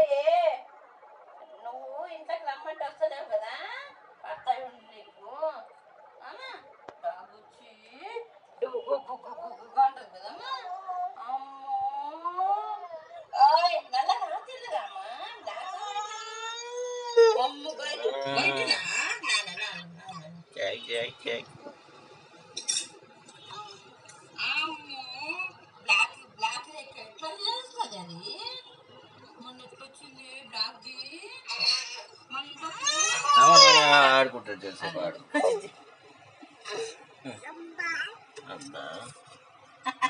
మర్చిపోయే నువ్వు ఇంట్లోకి రమ్మంటే వస్తలేవు కదా పడతాయి ఉండి నీకు బాగుచ్చి అంటుంది కదమ్మా. అమ్మో నల్ల రాత్రిగామ్మా అమ్ము బయట బయటనా అమ్మో బ్లాక్ బ్లాక్ ఎట్లా చేస్తుంది అది మొన్న ఎట్లా వచ్చింది బ్లాక్ది ఆడుకుంటాడు తెలుసా వాడు. అబ్బా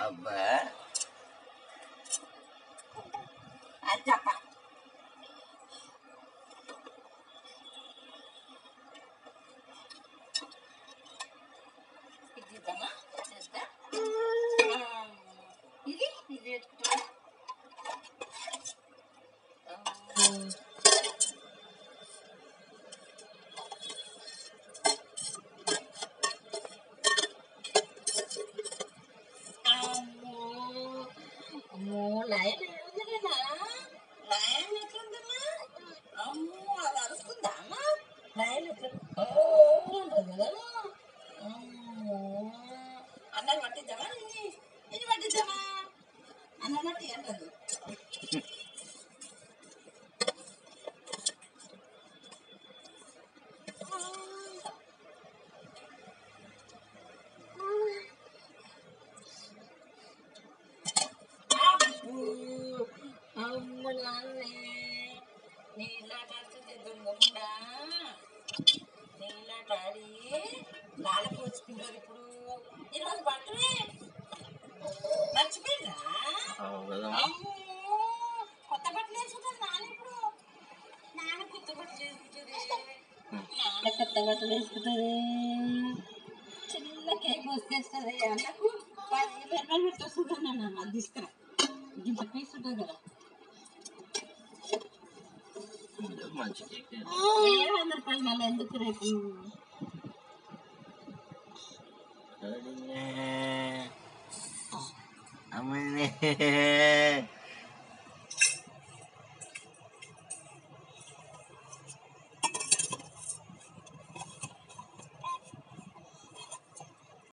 అబ్బా చెప్ప ఇద్దామా చేస్తా ఇది ఇది అమ్మో లైన్ ఏముందిలేనా లైన్ ఎట్లుందమ్మా అమ్మో అది అరుస్తుందా అమ్మా లైన్ ఎట్లా ఉంటుంది కదా అమ్మో అన్నది పట్టిద్దామా ఇది పట్టిద్దామా అన్న పట్టి అంటది అమ్మ నాన్నే నీళ్ళాట ఆడుతుంది దొంగకుండా నీళ్ళాట ఆడి నాల పోసుకుంటారు ఇప్పుడు ఈరోజు బట్టలే మర్చిపోయిందా అమ్మో కొత్త బట్టలు వేసుకుంటుంది నాన్న ఇప్పుడు నాన్న కొత్త బట్టలు వేసుకుంటుంది నాన్న కొత్త బట్టలు వేసుకుంటుంది చిన్న కేక్ వస్తేస్తుంది అన్నకు 10 రూపాయలు పెట్టొస్తుంది అన్న అది తీసుకురా ఇంత పీస్ ఉంటుంది కదా మంచి కేక్ 700 రూపాయలు మళ్ళీ ఎందుకు రేపు అమ్మ